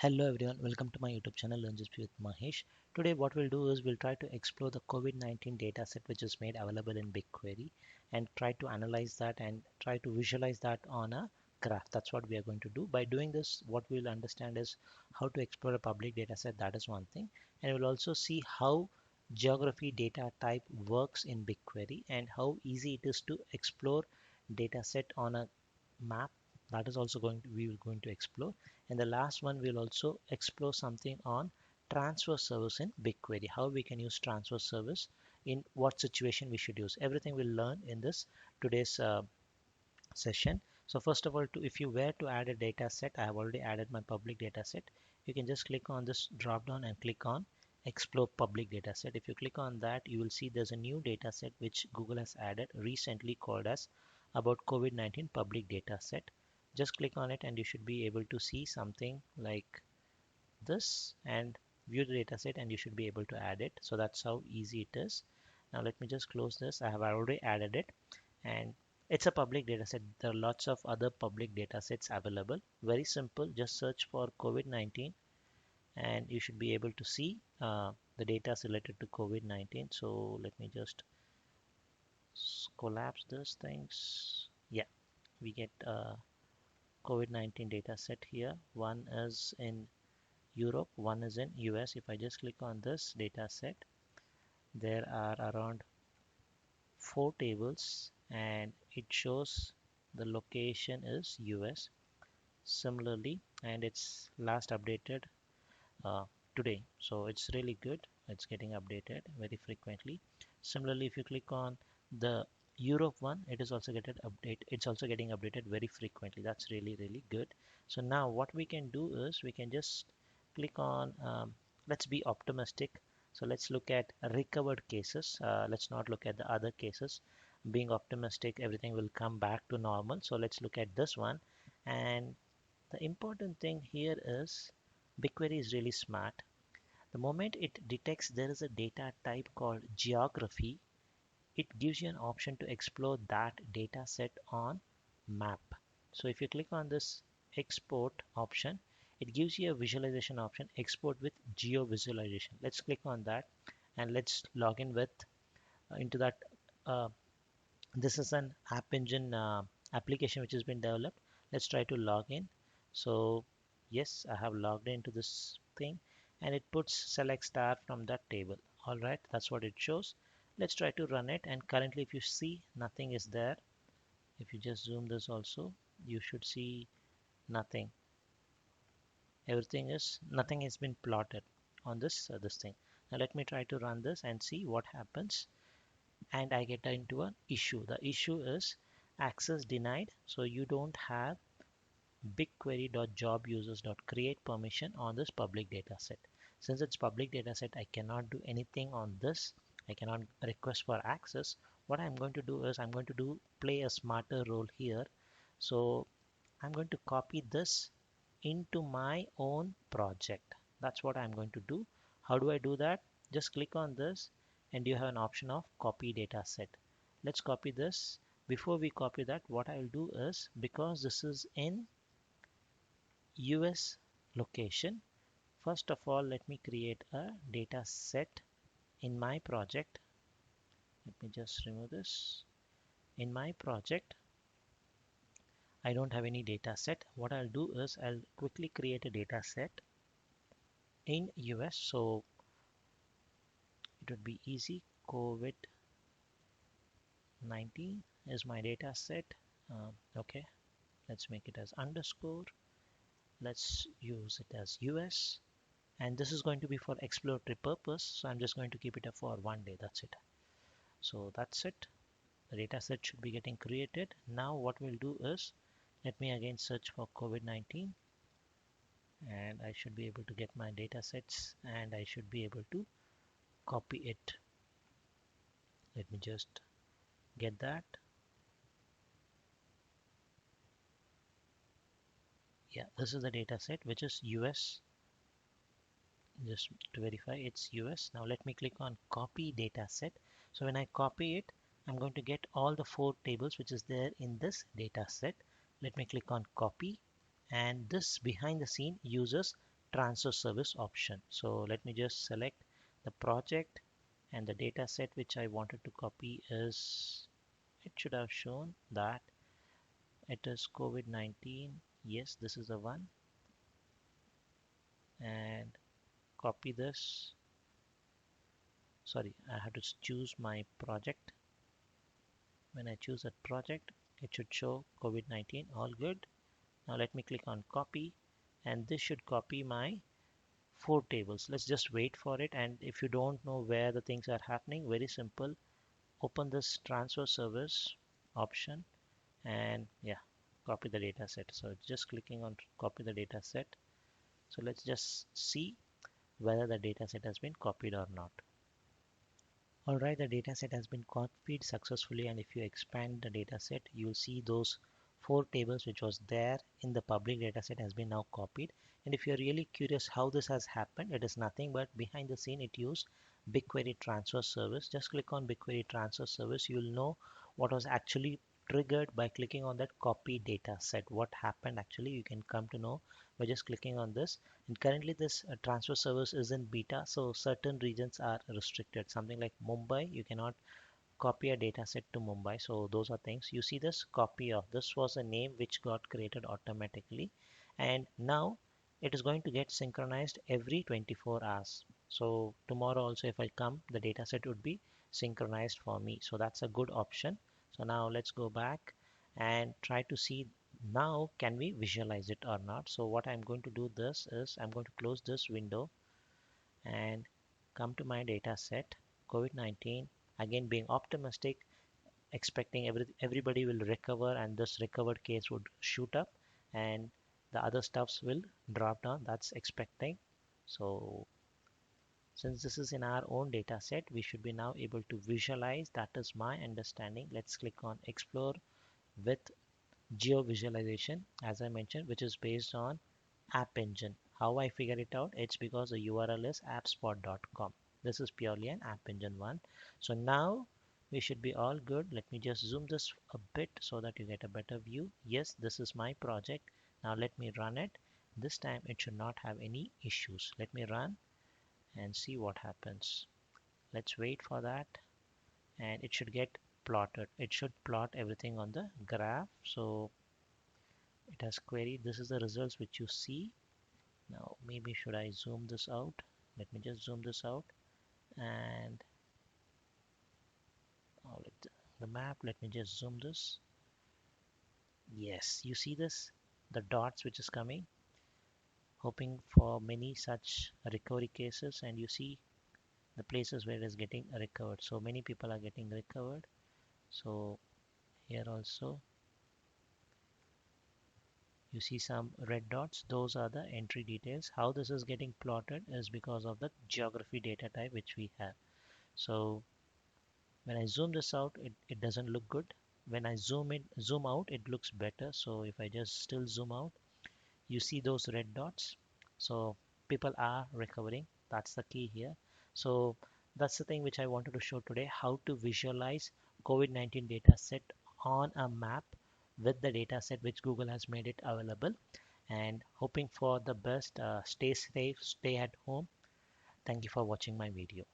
Hello everyone, welcome to my YouTube channel Learn Just with Mahesh. Today what we'll do is we'll try to explore the COVID-19 dataset which is made available in BigQuery and try to analyze that and try to visualize that on a graph. That's what we are going to do. By doing this, what we'll understand is how to explore a public dataset. That is one thing. And we'll also see how geography data type works in BigQuery and how easy it is to explore dataset on a map. That is also we will going to explore. And the last one we'll also explore something on transfer service in BigQuery, how we can use transfer service, in what situation we should use. Everything we'll learn in this today's session. So first of all, if you were to add a data set, I have already added my public data set. You can just click on this drop down and click on explore public data set. If you click on that, you will see there's a new data set which Google has added recently called as about COVID-19 public data set. Just click on it and you should be able to see something like this and view the data set, and you should be able to add it. So that's how easy it is. Now let me just close this. I have already added it, and it's a public data set. There are lots of other public data sets available. Very simple. Just search for COVID-19 and you should be able to see the data related to COVID-19. So let me just collapse these things. Yeah, we get COVID-19 data set here. One is in Europe, one is in US. If I just click on this data set, there are around 4 tables and it shows the location is US similarly, and it's last updated uh, today. So it's really good. It's getting updated very frequently. Similarly, if you click on the Europe one, it is also it's also getting updated very frequently. That's really good. So now what we can do is we can just click on let's be optimistic. So let's look at recovered cases. Let's not look at the other cases. Being optimistic, everything will come back to normal. So let's look at this one. And the important thing here is BigQuery is really smart. The moment it detects there is a data type called geography, it gives you an option to explore that data set on map. So if you click on this export option, it gives you a visualization option, export with geo visualization. Let's click on that and let's log in with into that. Uh, this is an app engine application which has been developed. Let's try to log in. So yes, I have logged into this thing and it puts select star from that table. All right, that's what it shows. Let's try to run it, and currently if you see, nothing is there. If you just zoom this also, you should see nothing. Nothing has been plotted on this thing. Now let me try to run this and see what happens, and I get into an issue. The issue is access denied, so you don't have BigQuery.jobusers.create permission on this public data set. Since it's public data set, I cannot do anything on this. I cannot request for access. What I'm going to do is I'm going to play a smarter role here. So I'm going to copy this into my own project. That's what I'm going to do. How do I do that? Just click on this and you have an option of copy data set. Let's copy this. Before we copy that, what I'll do is, because this is in US location, first of all let me create a data set in my project. Let me just remove this. In my project I don't have any data set. What I'll do is I'll quickly create a data set in US, so it would be easy. COVID-19 is my data set. Okay, let's make it as underscore. Let's use it as US, and this is going to be for exploratory purpose, so I'm just going to keep it up for 1 day. That's it. So that's it. The data set should be getting created. Now what we'll do is, let me again search for COVID-19 and I should be able to get my data sets and I should be able to copy it. Let me just get that. Yeah, this is the data set which is US. Just to verify, it's US. Now let me click on copy data set. So when I copy it, I'm going to get all the 4 tables which is there in this data set. Let me click on copy, and this behind the scene uses transfer service option. So let me just select the project, and the data set which I wanted to copy is, it should have shown that it is COVID-19. Yes, this is the one, and copy this. Sorry, I have to choose my project. When I choose a project, it should show COVID-19. All good. Now let me click on copy, and this should copy my 4 tables. Let's just wait for it. And if you don't know where the things are happening, very simple, open this transfer service option, and yeah, copy the data set. So just clicking on copy the data set. So let's just see whether the data set has been copied or not. Alright, the dataset has been copied successfully, and if you expand the dataset, you'll see those 4 tables which was there in the public dataset has been now copied. And if you're really curious how this has happened, it is nothing but behind the scene it used BigQuery transfer service. Just click on BigQuery transfer service. You'll know what was actually triggered by clicking on that copy dataset. What happened actually, you can come to know by just clicking on this. And currently this transfer service is in beta, so certain regions are restricted. Something like Mumbai, you cannot copy a data set to Mumbai. So those are things. You see this copy of, this was a name which got created automatically, and now it is going to get synchronized every 24 hours. So tomorrow also if I come, the data set would be synchronized for me. So that's a good option. So now let's go back and try to see now can we visualize it or not. So what I'm going to do this is I'm going to close this window and come to my data set COVID-19, again being optimistic, expecting everybody will recover, and this recovered case would shoot up and the other stuffs will drop down. That's expecting. So since this is in our own data set, we should be now able to visualize. That is my understanding. Let's click on explore with geo visualization, as I mentioned, which is based on App Engine. How I figure it out? It's because the URL is appspot.com. This is purely an App Engine one. So now we should be all good. Let me just zoom this a bit so that you get a better view. Yes, this is my project. Now let me run it. This time it should not have any issues. Let me run and see what happens. Let's wait for that, and it should get plotted. It should plot everything on the graph. So it has queried. This is the results which you see. Now maybe should I zoom this out? Let me just zoom this out, and the map, let me just zoom this. Yes, you see this, the dots which is coming, hoping for many such recovery cases, and you see the places where it is getting recovered. So many people are getting recovered. So here also you see some red dots. Those are the entry details. How this is getting plotted is because of the geography data type which we have. So when I zoom this out, it doesn't look good. When I zoom out, it looks better. So if I just still zoom out, you see those red dots. So people are recovering. That's the key here. So that's the thing which I wanted to show today, how to visualize COVID-19 data set on a map with the data set which Google has made it available, and hoping for the best. Stay safe, stay at home. Thank you for watching my video.